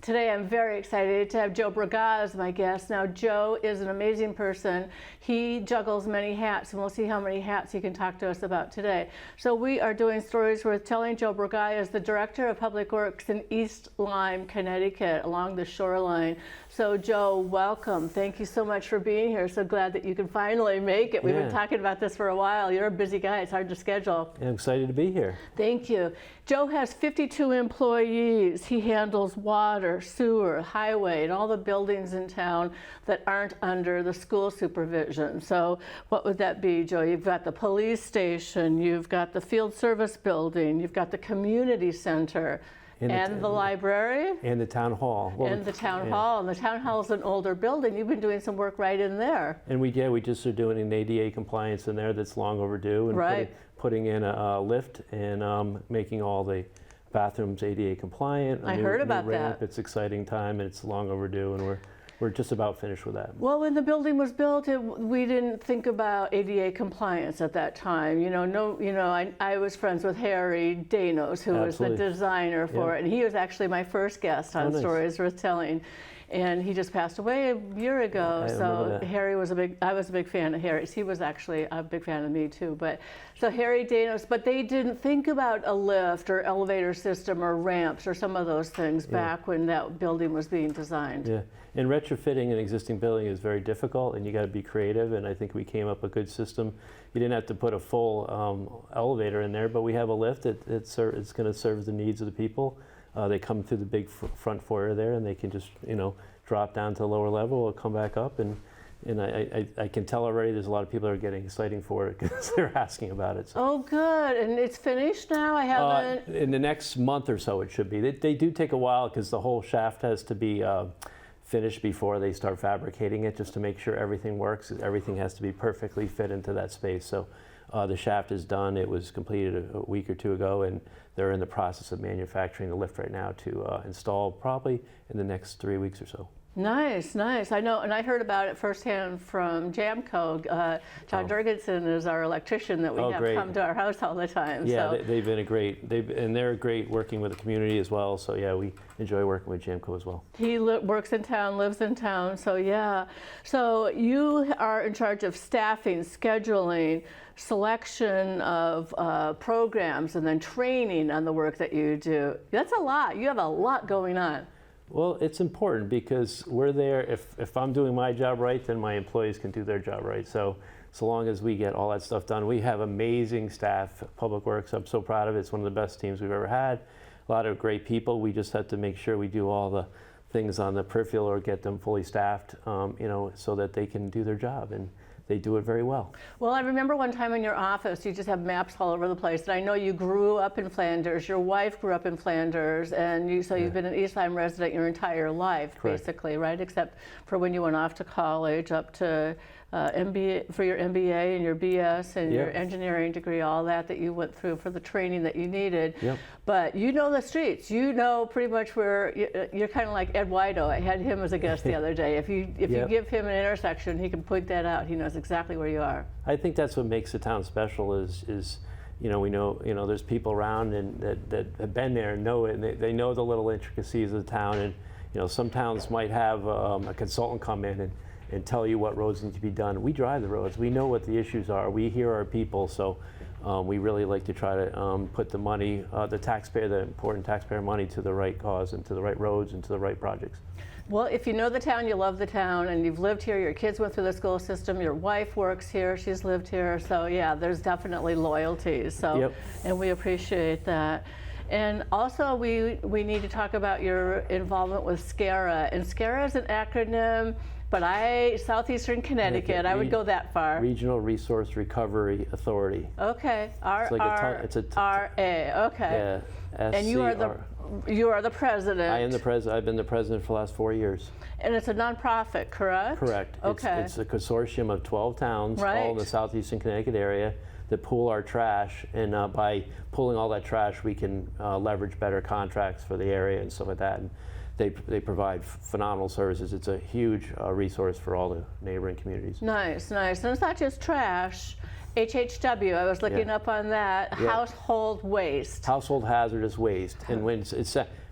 Today I'm very excited to have Joe Bragaw as my guest. Now Joe is an amazing person. He juggles many hats, and we'll see how many hats he can talk to us about today. So we are doing Stories Worth Telling. Joe Bragaw is the Director of Public Works in East Lyme, Connecticut, along the shoreline. So Joe, welcome. Thank you so much for being here. So glad that you can finally make it. We've been talking about this for a while. You're a busy guy. It's hard to schedule. I'm excited to be here. Thank you. Joe has 52 employees. He handles water, sewer, highway, and all the buildings in town that aren't under the school supervision. So what would that be, Joe? You've got the police station, you've got the field service building, you've got the community center, and the library? And the town hall. Well, and the town hall. And the town hall is an older building. You've been doing some work right in there. And we just are doing an ADA compliance in there that's long overdue. And putting in a lift and making all the bathrooms ADA compliant. I heard about that. It's exciting time, and it's long overdue, and we're just about finished with that. Well, when the building was built, we didn't think about ADA compliance at that time. I was friends with Harry Danos, who was the designer for it, and he was actually my first guest on Stories Worth Telling. And he just passed away a year ago. So Harry was I was a big fan of Harry's. He was actually a big fan of me too. So Harry Danos, but they didn't think about a lift or elevator system or ramps or some of those things back when that building was being designed. Yeah, and retrofitting an existing building is very difficult, and you got to be creative. And I think we came up with a good system. You didn't have to put a full elevator in there, but we have a lift. It's going to serve the needs of the people. They come through the big front foyer there, and they can just, drop down to the lower level or come back up. And I can tell already there's a lot of people that are getting excited for it because they're asking about it. So. Oh, good. And it's finished now? I haven't... in the next month or so it should be. They do take a while because the whole shaft has to be finished before they start fabricating it, just to make sure everything works. Everything has to be perfectly fit into that space. So the shaft is done. It was completed a week or two ago, and they're in the process of manufacturing the lift right now to install probably in the next 3 weeks or so. Nice, nice. I know, and I heard about it firsthand from Jamco. John Jurgensen is our electrician that we have come to our house all the time. Yeah, so. They've been they're great working with the community as well. So yeah, we enjoy working with Jamco as well. He works in town, lives in town. So yeah. So you are in charge of staffing, scheduling, selection of programs, and then training on the work that you do. That's a lot. You have a lot going on. Well, it's important because we're there. If I'm doing my job right, then my employees can do their job right. So long as we get all that stuff done, we have amazing staff at Public Works. I'm so proud of it. It's one of the best teams we've ever had. A lot of great people. We just have to make sure we do all the things on the peripheral or get them fully staffed, so that they can do their job. And they do it very well. Well, I remember one time in your office, you just have maps all over the place. And I know you grew up in Flanders. Your wife grew up in Flanders, and you've been an East Lyme resident your entire life, basically, right? Except for when you went off to college, up to MBA for your MBA and your BS and your engineering degree, all that you went through for the training that you needed. But you know the streets. You know pretty much where you're kind of like Ed Wido. I had him as a guest the other day. If you give him an intersection, he can point that out. He knows exactly where you are. I think that's what makes the town special is we know there's people around and that have been there and know it, and they know the little intricacies of the town. And some towns might have a consultant come in and tell you what roads need to be done. We drive the roads. We know what the issues are. We hear our people. So we really like to try to put the money, the important taxpayer money, to the right cause and to the right roads and to the right projects. Well, if you know the town, you love the town, and you've lived here, your kids went through the school system, your wife works here, she's lived here, so yeah, there's definitely loyalty. So, and we appreciate that. And also, we need to talk about your involvement with SCARA, and SCARA is an acronym. But Southeastern Connecticut, I would go that far. Regional Resource Recovery Authority. Okay, RRRA. Okay. Yeah. And you are the president. I am the president. I've been the president for the last 4 years. And it's a nonprofit, correct? Correct. Okay. It's a consortium of 12 towns, all in the Southeastern Connecticut area, that pool our trash. And by pooling all that trash, we can leverage better contracts for the area and stuff like that. And they provide phenomenal services. It's a huge resource for all the neighboring communities. Nice, nice. And it's not just trash. HHW, I was looking up on that. Household waste. Household hazardous waste. And when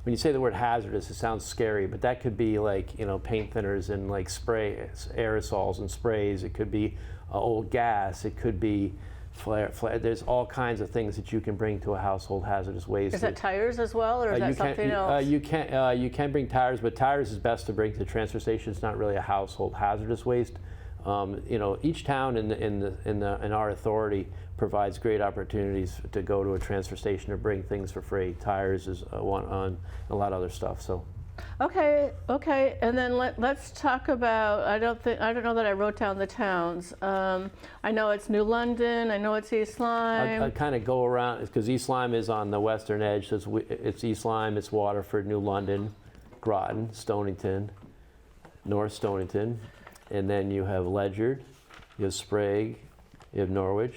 when you say the word hazardous, it sounds scary, but that could be like, you know, paint thinners and like aerosols and sprays. It could be old gas. It could be flare. There's all kinds of things that you can bring to a household hazardous waste. Is that tires as well, or is that something else? You can bring tires, but tires is best to bring to the transfer station. It's not really a household hazardous waste. You know, each town in our authority provides great opportunities to go to a transfer station or bring things for free. Tires is one on a lot of other stuff. So. Okay, and then let's talk about. I don't know that I wrote down the towns. I know it's New London. I know it's East Lyme. I'll kind of go around because East Lyme is on the western edge. So it's East Lyme, it's Waterford, New London, Groton, Stonington, North Stonington, and then you have Ledyard, you have Sprague, you have Norwich.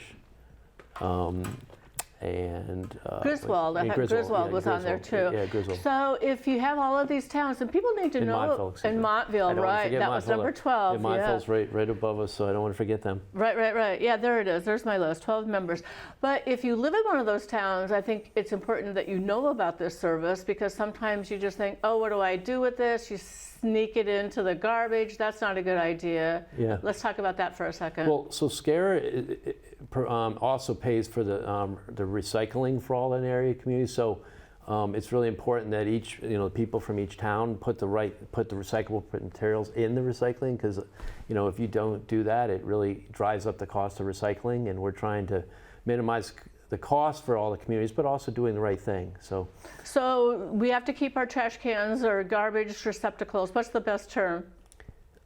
And Griswold. I thought Griswold was on there too. Yeah, Griswold. So if you have all of these towns, and people need to know. And Montville, right? That was number 12. Yeah, Montville's right above us, so I don't want to forget them. Right. Yeah, there it is. There's my list, 12 members. But if you live in one of those towns, I think it's important that you know about this service, because sometimes you just think, oh, what do I do with this? You sneak it into the garbage. That's not a good idea. Yeah. Let's talk about that for a second. Well, so SCARA also pays for the recycling for all in area communities. So it's really important that people from each town put the recyclable materials in the recycling, because if you don't do that, it really drives up the cost of recycling, and we're trying to minimize the cost for all the communities, but also doing the right thing. So we have to keep our trash cans or garbage receptacles. What's the best term?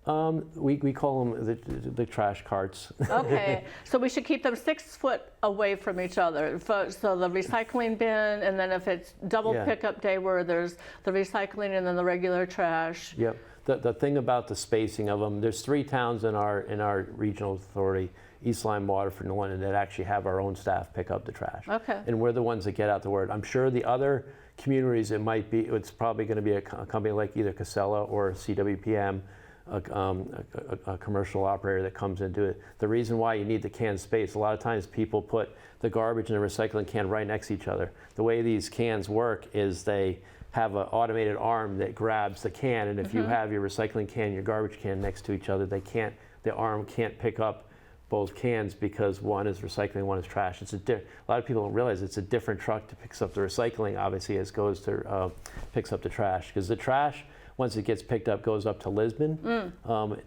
We call them the trash carts. Okay, so we should keep them 6 foot away from each other. So the recycling bin, and then if it's double pickup day where there's the recycling and then the regular trash. Yep. The thing about the spacing of them, there's 3 towns in our regional authority, East Lyme, Waterford, and London, that actually have our own staff pick up the trash. Okay. And we're the ones that get out the word. I'm sure the other communities, it's probably going to be a company like either Casella or CWPM, a commercial operator that comes into it. The reason why you need the can space, a lot of times people put the garbage and the recycling can right next to each other. The way these cans work is they have an automated arm that grabs the can, and if you have your recycling can and your garbage can next to each other, the arm can't pick up both cans, because one is recycling, one is trash. A lot of people don't realize it's a different truck that picks up the recycling, obviously, as goes to picks up the trash, because the trash, once it gets picked up, goes up to Lisbon,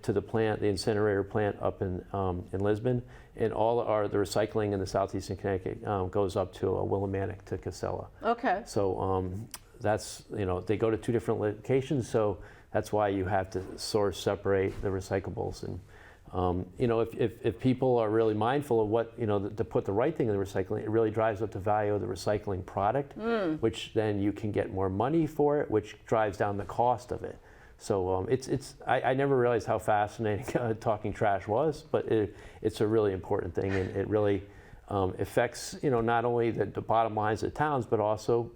to the plant, the incinerator plant up in Lisbon, and the recycling in the Southeastern Connecticut goes up to Willimantic, to Casella. Okay. So that's, they go to 2 different locations, so that's why you have to separate the recyclables. And if people are really mindful of what, to put the right thing in the recycling, it really drives up the value of the recycling product, which then you can get more money for it, which drives down the cost of it. So I never realized how fascinating talking trash was, but it's a really important thing, and it really affects, not only the bottom lines of towns, but also,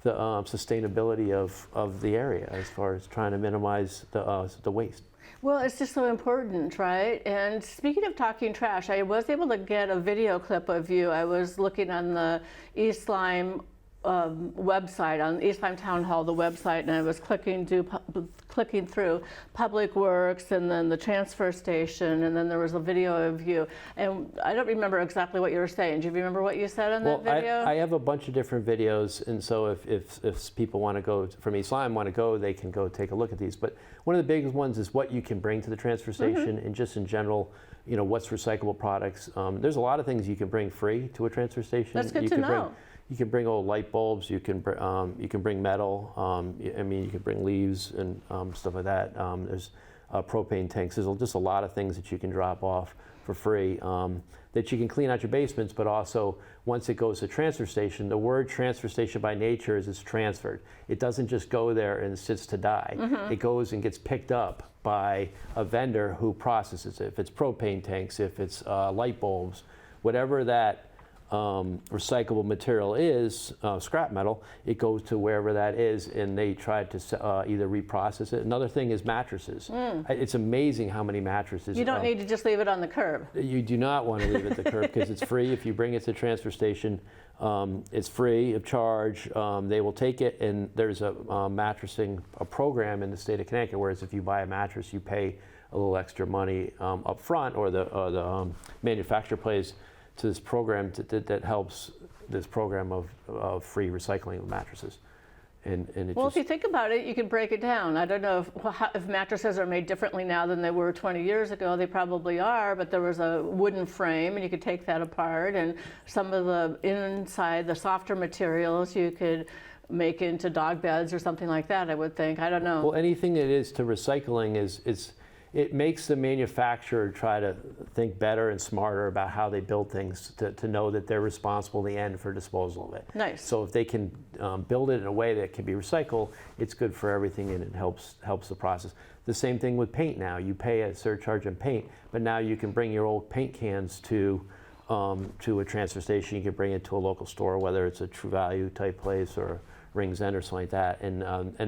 the sustainability of the area, as far as trying to minimize the waste. Well, it's just so important, right? And speaking of talking trash, I was able to get a video clip of you. I was looking on the East Lyme website, on East Lyme Town Hall, the website, and I was clicking through Public Works, and then the transfer station, and then there was a video of you. And I don't remember exactly what you were saying. Do you remember what you said on that video? I have a bunch of different videos, and so if people want to go from East Lyme, they can go take a look at these. But one of the biggest ones is what you can bring to the transfer station, and just in general, what's recyclable products. There's a lot of things you can bring free to a transfer station. That's good to know. You can bring old light bulbs. You can bring metal. You can bring leaves and stuff like that. There's propane tanks. There's just a lot of things that you can drop off for free that you can clean out your basements. But also, once it goes to transfer station, the word transfer station by nature is it's transferred. It doesn't just go there and sits to die. It goes and gets picked up by a vendor who processes it. If it's propane tanks, if it's light bulbs, whatever that recyclable material is, scrap metal, it goes to wherever that is, and they try to either reprocess it. Another thing is mattresses. It's amazing how many mattresses. You don't need to just leave it on the curb. You do not want to leave it at the curb because it's free. If you bring it to the transfer station, it's free of charge. They will take it, and there's a mattressing program in the state of Connecticut, whereas if you buy a mattress, you pay a little extra money up front, or the manufacturer pays to this program that helps this program of free recycling of mattresses. And if you think about it, you can break it down. I don't know if mattresses are made differently now than they were 20 years ago. They probably are, but there was a wooden frame, and you could take that apart. And some of the inside, the softer materials, you could make into dog beds or something like that, I would think. I don't know. Well, anything that is to recycling it makes the manufacturer try to think better and smarter about how they build things to know that they're responsible in the end for disposal of it. Nice. So if they can build it in a way that can be recycled, it's good for everything, and it helps the process. The same thing with paint now. You pay a surcharge on paint, but now you can bring your old paint cans to a transfer station. You can bring it to a local store, whether it's a True Value type place or Rings End or something like that, and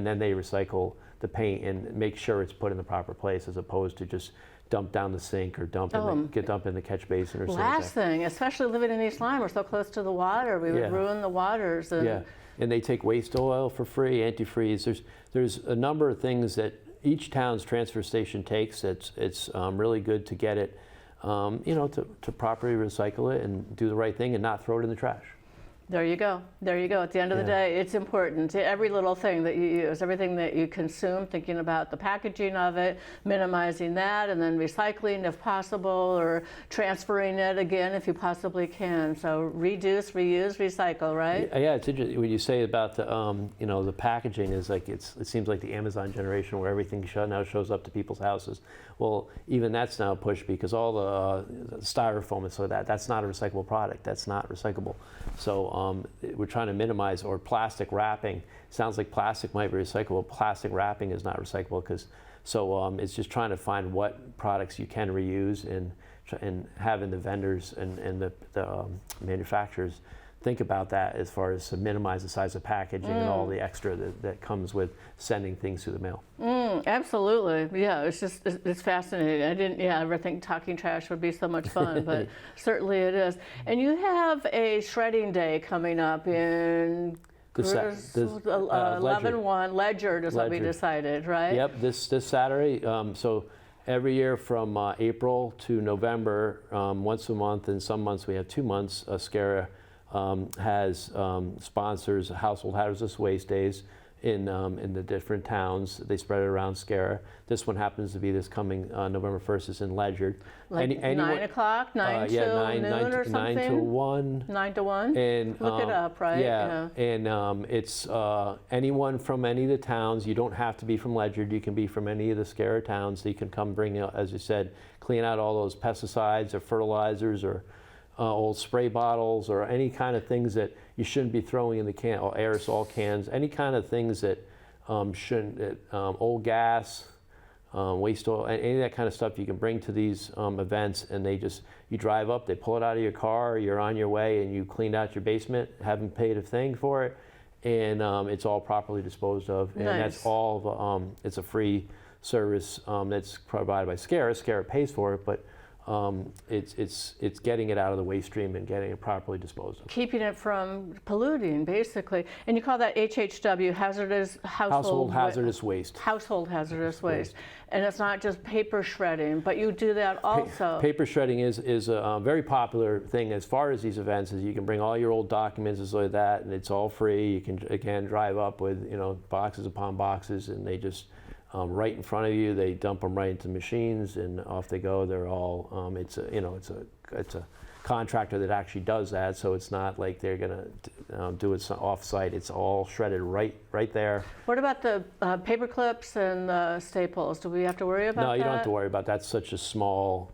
then they recycle the paint and make sure it's put in the proper place, as opposed to just dump down the sink or dump in the catch basin or something. Last thing, especially living in East Lyme, we're so close to the water, we would ruin the waters. And and they take waste oil for free, antifreeze. There's a number of things that each town's transfer station takes. It's really good to get it, to properly recycle it and do the right thing and not throw it in the trash. There you go. There you go. At the end of the day, it's important. Every little thing that you use, everything that you consume, thinking about the packaging of it, minimizing that, and then recycling if possible, or transferring it again if you possibly can. So reduce, reuse, recycle, right? Yeah, it's interesting when you say about the, the packaging is like it seems like the Amazon generation where everything now shows up to people's houses. Well, even that's now pushed because all the styrofoam and so that's not a recyclable product. That's not recyclable. So we're trying to minimize, or plastic wrapping. Sounds like plastic might be recyclable. Plastic wrapping is not recyclable it's just trying to find what products you can reuse and having the vendors and the manufacturers think about that as far as to minimize the size of packaging and all the extra that comes with sending things through the mail. Absolutely. Yeah, it's fascinating. I didn't ever think talking trash would be so much fun, but certainly it is. And you have a shredding day coming up in 11/1. Ledger is what we decided, right? Yep, this Saturday. So every year from April to November, once a month, and some months we have 2 months, SCARA has sponsors household hazardous waste days in the different towns. They spread it around SCARA. This one happens to be this coming November 1st is in Ledger. Like 9 o'clock, 9 till noon or something? 9 to 1. 9 to 1? And, look it up, right? Yeah. And it's anyone from any of the towns. You don't have to be from Ledger. You can be from any of the SCARA towns. So you can come bring, as you said, clean out all those pesticides or fertilizers or old spray bottles or any kind of things that you shouldn't be throwing in the can, or aerosol cans, any kind of things that shouldn't, old gas, waste oil, any of that kind of stuff you can bring to these events, and you drive up, they pull it out of your car, you're on your way, and you cleaned out your basement, haven't paid a thing for it, and it's all properly disposed of. And that's all, it's a free service that's provided by SCARA. SCARA pays for it, but it's getting it out of the waste stream and getting it properly disposed of. Keeping it from polluting, basically. And you call that HHW, household hazardous waste. Household hazardous waste. And it's not just paper shredding, but you do that also. Paper shredding is a very popular thing as far as these events. Is you can bring all your old documents and stuff like that, and it's all free. You can again drive up with boxes upon boxes, and they just right in front of you. They dump them right into machines, and off they go. They're all. It's a contractor that actually does that, so it's not like they're gonna do it off-site. It's all shredded right there. What about the paper clips and the staples? Do we have to worry about that? No, you don't have to worry about that. That's such a small.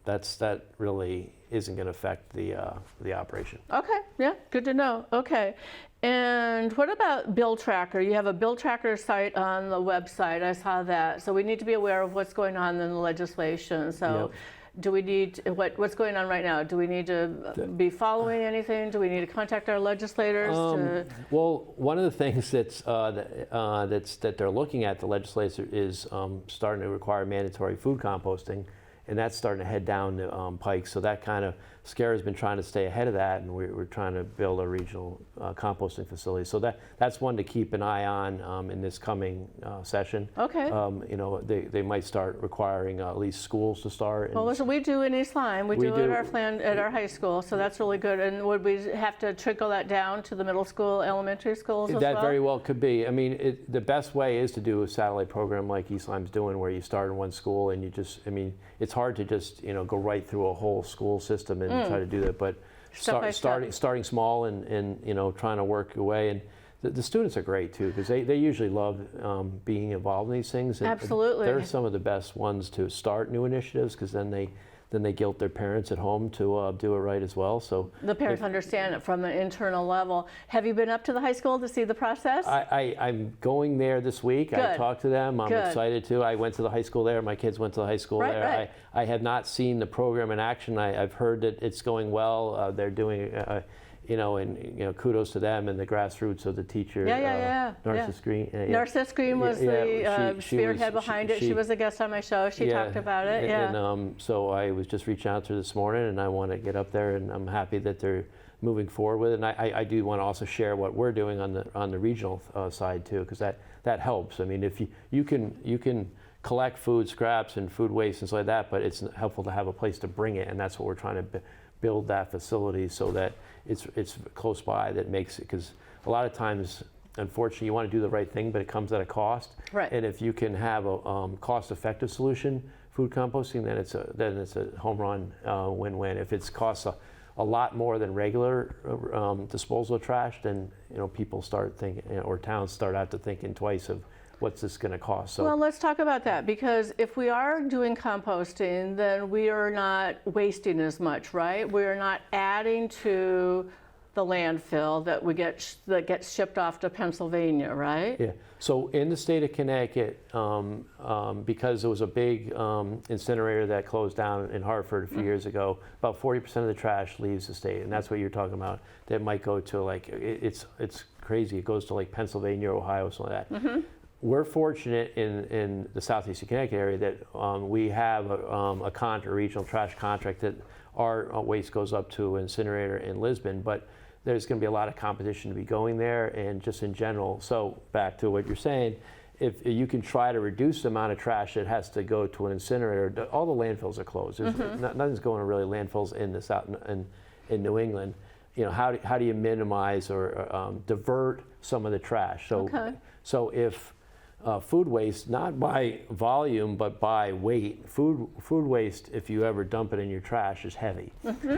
That really isn't going to affect the operation. Okay. Yeah. Good to know. Okay. And what about bill tracker? You have a bill tracker site on the website. I saw that. So we need to be aware of what's going on in the legislation. So Do we need, what's going on right now? Do we need to be following anything? Do we need to contact our legislators? Well, one of the things that they're looking at, the legislature, is starting to require mandatory food composting, and that's starting to head down the pike. So that kind of, SCARA has been trying to stay ahead of that, and we're trying to build a regional composting facility. So that's one to keep an eye on in this coming session. Okay. You know, they might start requiring at least schools to start. Well, listen, we do in East Lyme. We do it at our high school, so that's really good. And would we have to trickle that down to the middle school, elementary schools as well? That very well could be. I mean, the best way is to do a satellite program like East Lyme's doing, where you start in one school and you just, I mean, it's hard to just, you know, go right through a whole school system and try to do that, but starting small and you know, trying to work your way. And the students are great too, because they usually love being involved in these things. Absolutely. They're some of the best ones to start new initiatives, because then they guilt their parents at home to do it right as well. So the parents understand it from the internal level. Have you been up to the high school to see the process? I'm going there this week. Good. I talked to them. I'm Good. excited to. I went to the high school there. My kids went to the high school there. Right. I have not seen the program in action. I've heard that it's going well. They're doing, you know, and you know, kudos to them and the grassroots of the teacher. Narcissus Green. Narcissus Green was the spearhead behind it. She was a guest on my show. She talked about it. And so I was just reaching out to her this morning, and I want to get up there, and I'm happy that they're moving forward with it. And I do want to also share what we're doing on the regional side too, because that helps. I mean, if you can collect food scraps and food waste and stuff like that, but it's helpful to have a place to bring it, and that's what we're trying to build, that facility, so that it's close by. That makes it, because a lot of times, unfortunately, you want to do the right thing, but it comes at a cost. Right. And if you can have a cost-effective solution, food composting, then it's a home run win-win. If it costs a lot more than regular disposal of trash, then you know, people start thinking, or towns start out to thinking twice of what's this going to cost. So, well, let's talk about that, because if we are doing composting, then we are not wasting as much, right? We are not adding to the landfill that gets shipped off to Pennsylvania, right? Yeah. So in the state of Connecticut, because there was a big incinerator that closed down in Hartford a few years ago, about 40% of the trash leaves the state, and that's what you're talking about. That might go to, like, it's crazy. It goes to like Pennsylvania, Ohio, something like that. We're fortunate in the Southeastern Connecticut area that we have a regional trash contract that our waste goes up to an incinerator in Lisbon, but there's going to be a lot of competition to be going there, and just in general. So back to what you're saying, if you can try to reduce the amount of trash that has to go to an incinerator, all the landfills are closed. Nothing's going to really landfills in the South in New England. You know, how do you minimize or divert some of the trash? So if food waste, not by volume, but by weight. Food waste, if you ever dump it in your trash, is heavy.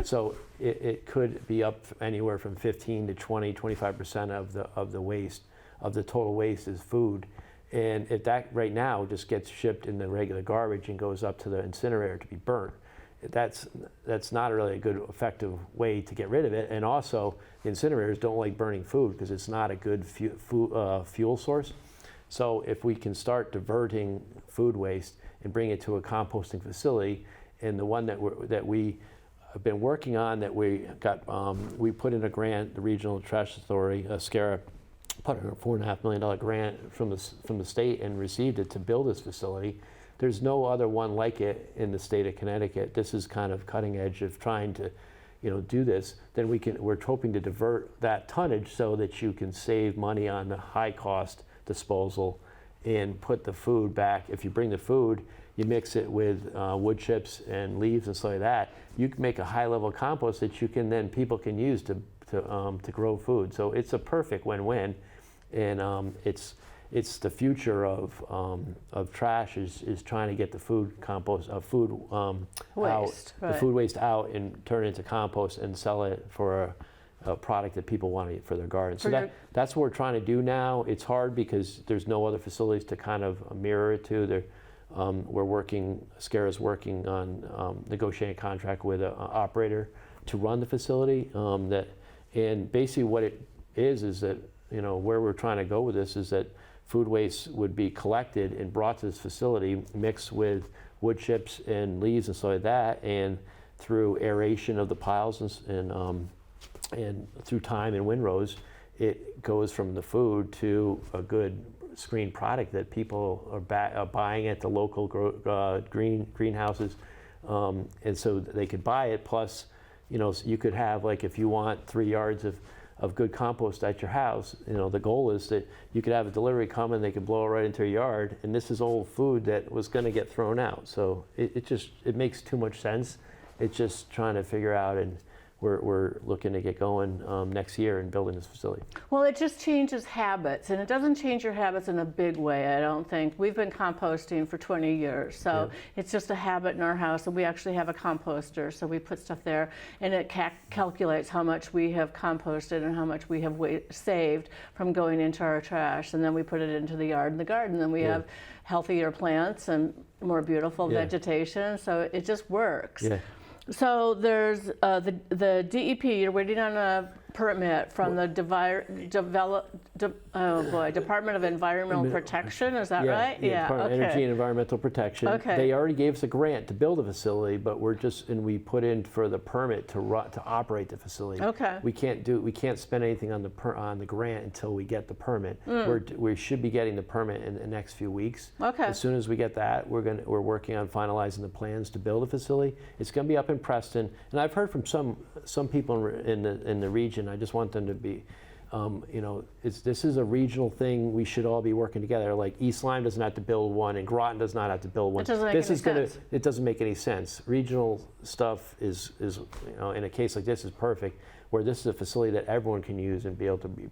So it could be up anywhere from 15 to 20, 25% of the waste, of the total waste, is food. And if that right now just gets shipped in the regular garbage and goes up to the incinerator to be burnt, that's not really a good, effective way to get rid of it. And also, the incinerators don't like burning food because it's not a good fuel source. So if we can start diverting food waste and bring it to a composting facility, and the one that we have been working on, that we got, we put in a grant, the Regional Trash Authority, SCARA, put in a $4.5 million grant from the state and received it to build this facility. There's no other one like it in the state of Connecticut. This is kind of cutting edge of trying to, you know, do this. Then we're hoping to divert that tonnage so that you can save money on the high cost disposal and put the food back. If you bring the food, you mix it with wood chips and leaves and stuff like that, you can make a high level compost that people can use to grow food. So it's a perfect win-win, and it's the future of trash is trying to get the food compost waste, out, the food waste out, and turn it into compost and sell it for a product that people want to eat for their garden. So that's what we're trying to do now. It's hard because there's no other facilities to kind of mirror it to. SCARA's working on negotiating a contract with an operator to run the facility. And basically what it is that, you know, where we're trying to go with this is that food waste would be collected and brought to this facility, mixed with wood chips and leaves and stuff like that, and through aeration of the piles and through time and windrows, it goes from the food to a good screen product that people are buying at the local greenhouses, and so they could buy it. Plus, you could have, like, if you want 3 yards of good compost at your house, the goal is that you could have a delivery come and they could blow it right into your yard, and this is old food that was going to get thrown out. So it makes too much sense. It's just trying to figure out, and we're looking to get going next year in building this facility. Well, it just changes habits, and it doesn't change your habits in a big way, I don't think. We've been composting for 20 years, so it's just a habit in our house, and we actually have a composter, so we put stuff there, and it calculates how much we have composted and how much we have saved from going into our trash, and then we put it into the yard and the garden, and we have healthier plants and more beautiful vegetation, so it just works. Yeah. So there's the DEP, you're waiting on a permit from the Department of Environmental Protection, is that right? Yeah, Department of Energy and Environmental Protection. Okay. They already gave us a grant to build a facility, but we put in for the permit to operate the facility. Okay. We can't spend anything on the grant until we get the permit. We should be getting the permit in the next few weeks. Okay. As soon as we get that, we're working on finalizing the plans to build a facility. It's going to be up in Preston, and I've heard from some people in the region. I just want them to be, this is a regional thing. We should all be working together. Like East Lyme doesn't have to build one, and Groton does not have to build one. It doesn't make any sense. It doesn't make any sense. Regional stuff is in a case like this is perfect, where this is a facility that everyone can use and be able to be,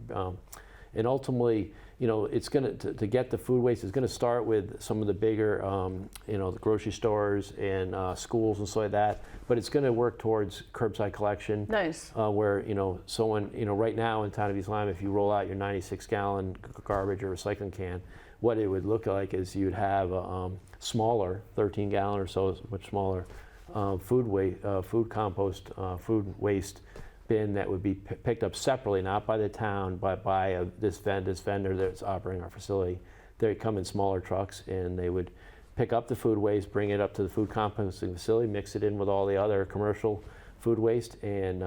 and ultimately, it's going to get the food waste is going to start with some of the bigger, the grocery stores and schools and stuff like that. But it's going to work towards curbside collection. Nice. Where someone right now in town of East Lyme, if you roll out your 96-gallon garbage or recycling can, what it would look like is you'd have a smaller 13-gallon or so, much smaller food compost, food waste bin that would be picked up separately, not by the town, but by this vendor that's operating our facility. They come in smaller trucks, and they would pick up the food waste, bring it up to the food composting facility, mix it in with all the other commercial food waste, and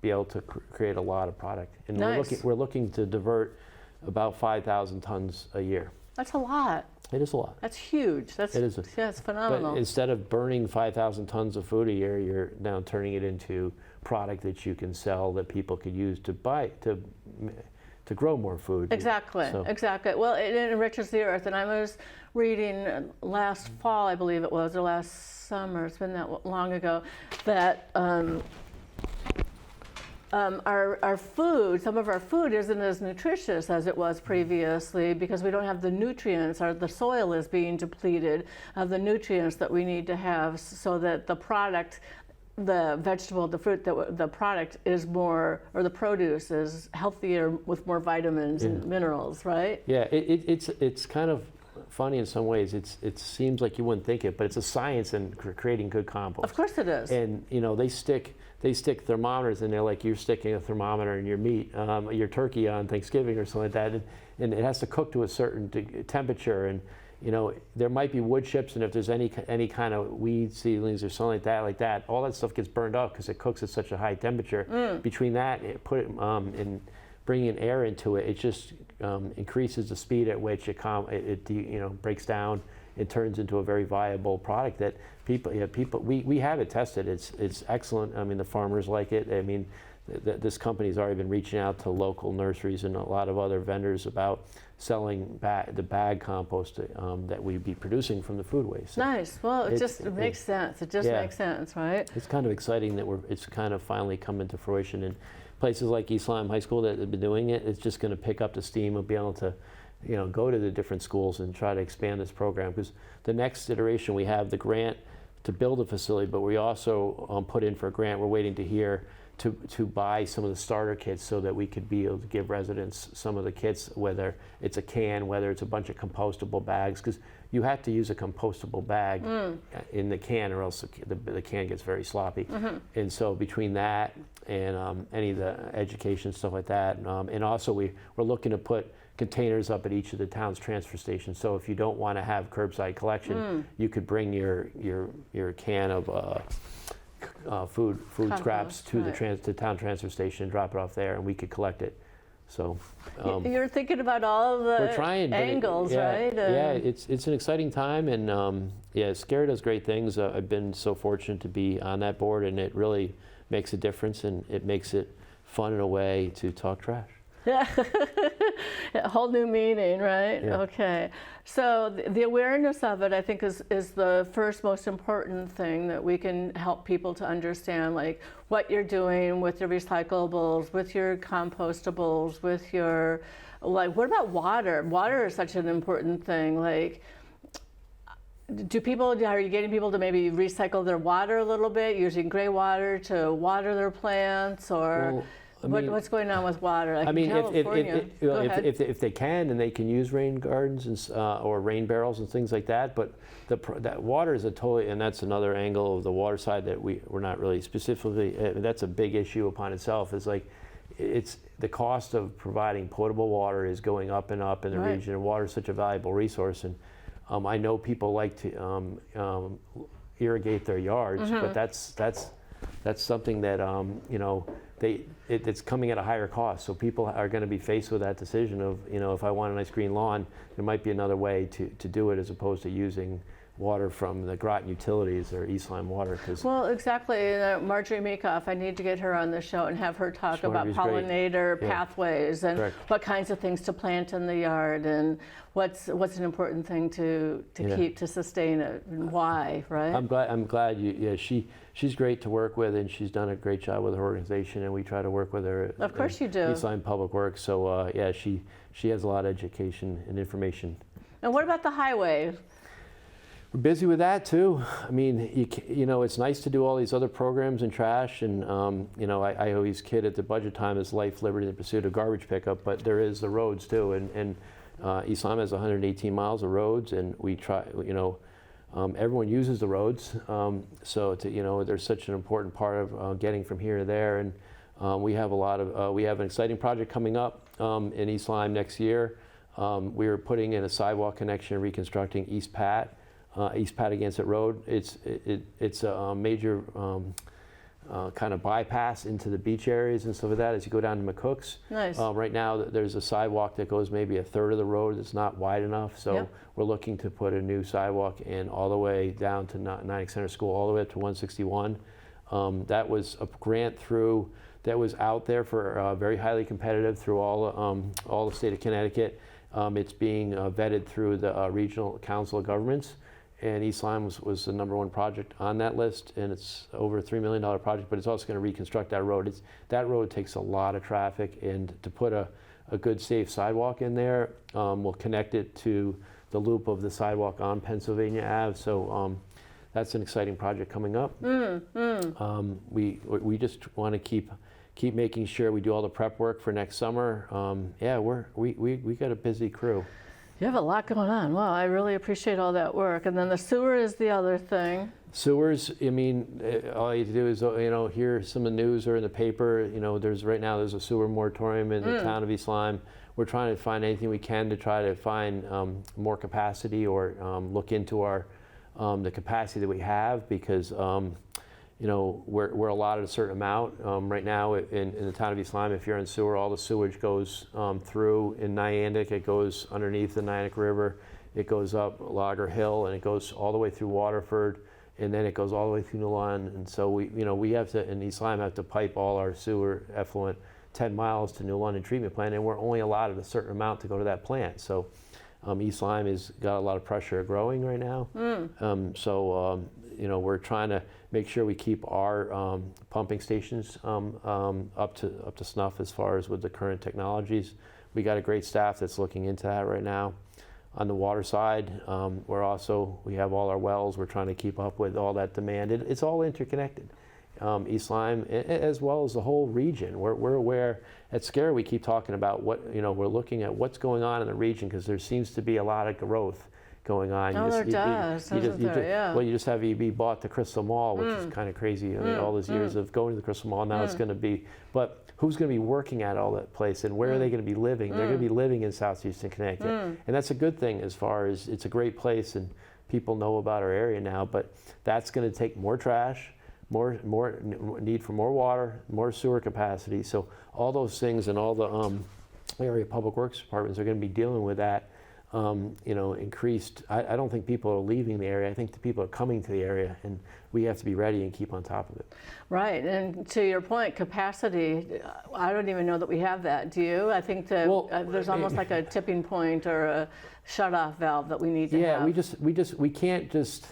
be able to create a lot of product. And nice. we're looking to divert about 5,000 tons a year. That's a lot. It is a lot. That's huge. It is. Yeah, it's phenomenal. But instead of burning 5,000 tons of food a year, you're now turning it into product that you can sell that people could use to grow more food. Exactly. Exactly. Well, it enriches the earth. And I was reading last fall, I believe it was, or last summer. It's been that long ago, that our food, some of our food isn't as nutritious as it was previously because we don't have the nutrients, or the soil is being depleted of the nutrients that we need to have so that the product, the vegetable, the fruit, the product is more, or the produce is healthier with more vitamins and minerals, right? Yeah, it's kind of funny in some ways. It seems like you wouldn't think it, but it's a science in creating good compost. Of course it is. And they stick thermometers in there, like you're sticking a thermometer in your meat, your turkey on Thanksgiving or something like that, and it has to cook to a certain temperature. And there might be wood chips, and if there's any kind of weed seedlings or something like that, all that stuff gets burned up because it cooks at such a high temperature. Between that, and bringing air into it, it just increases the speed at which it breaks down and turns into a very viable product that we have it tested. It's excellent. I mean, the farmers like it. I mean, this company's already been reaching out to local nurseries and a lot of other vendors about selling the bag compost that we'd be producing from the food waste. Nice. Well, it just makes sense. It just makes sense, right? It's kind of exciting that it's kind of finally coming to fruition. And places like East Lyme High School that have been doing it, it's just going to pick up the steam of being able to go to the different schools and try to expand this program. Because the next iteration, we have the grant to build a facility, but we also put in for a grant. We're waiting to hear to buy some of the starter kits so that we could be able to give residents some of the kits, whether it's a can, whether it's a bunch of compostable bags, because you have to use a compostable bag in the can, or else the can gets very sloppy. And so between that and any of the education stuff like that, and also we're looking to put containers up at each of the town's transfer stations. So if you don't want to have curbside collection, you could bring your can of food scraps to the town transfer station and drop it off there, and we could collect it. So you're thinking about all of the we're trying, angles, right? Yeah, it's an exciting time, and yeah, SCARA does great things. I've been so fortunate to be on that board, and it really makes a difference, and it makes it fun in a way to talk trash. Yeah, a whole new meaning, right? Yeah. Okay. So the awareness of it, I think, is the first most important thing that we can help people to understand, like what you're doing with your recyclables, with your compostables, with your, like, what about water? Water is such an important thing. Like, are you getting people to maybe recycle their water a little bit, using gray water to water their plants, or? Well, what's going on with water? Like, I mean, if they can, and they can use rain gardens and, or rain barrels and things like that. But that water is and that's another angle of the water side that we're not really specifically. That's a big issue upon itself. Is like, it's the cost of providing potable water is going up and up in the region, and water is such a valuable resource. And I know people like to irrigate their yards, but that's something that you know. It's coming at a higher cost, so people are going to be faced with that decision of, you know, if I want a nice green lawn, there might be another way to do it as opposed to using water from the Groton Utilities or East Lyme water. Well, exactly. Marjorie Meekoff, I need to get her on the show and have her talk about pollinator pathways and what kinds of things to plant in the yard, and what's an important thing to keep to sustain it, and why, right? I'm glad she's great to work with, and she's done a great job with her organization, and we try to work with her. Of course you do. East Lyme Public Works. So yeah, she has a lot of education and information. And what about the highway? We're busy with that too. I mean, you know, it's nice to do all these other programs in trash, and you know, I always kid at the budget time is life, liberty, and the pursuit of garbage pickup, but there is the roads too, and East Lyme has 118 miles of roads, and we try, you know, everyone uses the roads, so you know, there's such an important part of getting from here to there, and we have we have an exciting project coming up in East Lyme next year. We're putting in a sidewalk connection, reconstructing East Pat Agansett Road. It's a major kind of bypass into the beach areas and stuff like that as you go down to McCook's. Nice. Right now there's a sidewalk that goes maybe a third of the road that's not wide enough, so we're looking to put a new sidewalk in all the way down to Nyack Center School, all the way up to 161. That was a grant that was out there for very highly competitive through all the state of Connecticut. It's being vetted through the Regional Council of Governments. And East Lyme was the #1 project on that list, and it's over a $3 million project, but it's also going to reconstruct that road. That road takes a lot of traffic, and to put a good, safe sidewalk in there will connect it to the loop of the sidewalk on Pennsylvania Ave. So that's an exciting project coming up. We just want to keep making sure we do all the prep work for next summer. Yeah, we got a busy crew. You have a lot going on. Wow, I really appreciate all that work. And then the sewer is the other thing. Sewers, I mean, all you have to do is, you know, hear some of the news or in the paper. You know, right now there's a sewer moratorium in the town of East Lyme. We're trying to find anything we can to try to find more capacity, or look into the capacity that we have, because you know, we're allotted a certain amount. Right now in the town of East Lyme, if you're in sewer, all the sewage goes through in Niantic. It goes underneath the Niantic River. It goes up Lager Hill, and it goes all the way through Waterford, and then it goes all the way through New London. And so we have to, in East Lyme, have to pipe all our sewer effluent 10 miles to New London treatment plant, and we're only allotted a certain amount to go to that plant. So East Lyme has got a lot of pressure growing right now. You know, we're trying to make sure we keep our pumping stations up to snuff as far as with the current technologies. We got a great staff that's looking into that right now. On the water side, we have all our wells. We're trying to keep up with all that demand. It's all interconnected. East Lyme, as well as the whole region. We're aware at SCARA. We keep talking about we're looking at what's going on in the region, because there seems to be a lot of growth going on. Oh, there does, doesn't there? Yeah. Well, you just have EB bought the Crystal Mall, which is kind of crazy. I mean, all those years of going to the Crystal Mall, now it's going to be, but who's going to be working at all that place, and where are they going to be living? They're going to be living in Southeastern Connecticut, and that's a good thing as far as it's a great place, and people know about our area now, but that's going to take more trash, more need for more water, more sewer capacity. So all those things and all the area public works departments are going to be dealing with that. You know, increased. I don't think people are leaving the area. I think the people are coming to the area, and we have to be ready and keep on top of it. Right, and to your point, capacity. I don't even know that we have that. Do you? I think that there's almost like a tipping point or a shut-off valve that we need to have. Yeah, we can't just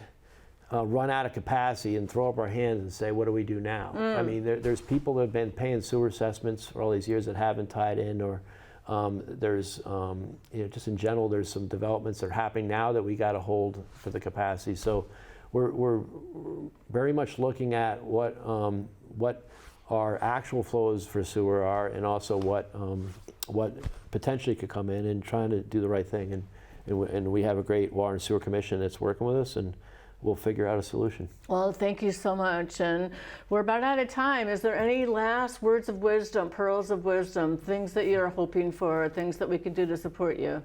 run out of capacity and throw up our hands and say, what do we do now? I mean, there's people that have been paying sewer assessments for all these years that haven't tied in, or there's, you know, just in general, there's some developments that are happening now that we got to hold for the capacity. So we're very much looking at what our actual flows for sewer are, and also what potentially could come in, and trying to do the right thing. And we have a great water and sewer commission that's working with us, and we'll figure out a solution. Well, thank you so much. And we're about out of time. Is there any last words of wisdom, pearls of wisdom, things that you're hoping for, things that we can do to support you?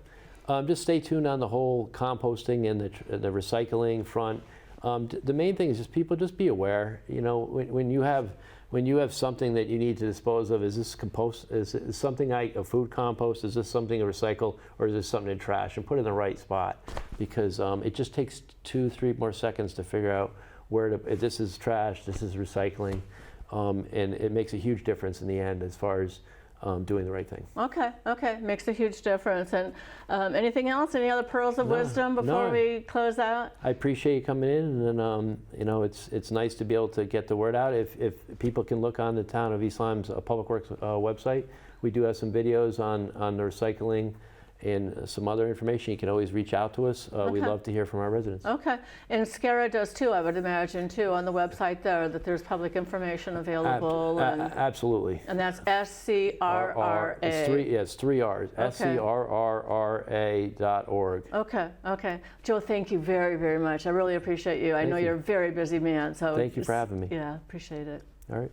Just stay tuned on the whole composting and the recycling front. The main thing is just people just be aware. You know, when you have something that you need to dispose of, is this compost? Is something like a food compost? Is this something to recycle, or is this something in trash? And put it in the right spot, because it just takes 2-3 more seconds to figure out if this is trash, this is recycling, and it makes a huge difference in the end as far as doing the right thing. Okay, makes a huge difference. And anything else? Any other pearls of wisdom before we close out? I appreciate you coming in, and you know, it's nice to be able to get the word out. If people can look on the town of East Lyme's Public Works website, we do have some videos on the recycling and some other information. You can always reach out to us. We love to hear from our residents. Okay, and SCARA does too, I would imagine too, on the website there, that there's public information available. Absolutely. And that's SCRRRA. It's three R's. SCRRRA.org. Okay. Joe, thank you very, very much. I really appreciate you. I know you're a very busy man. So thank you for having me. Yeah, appreciate it. All right.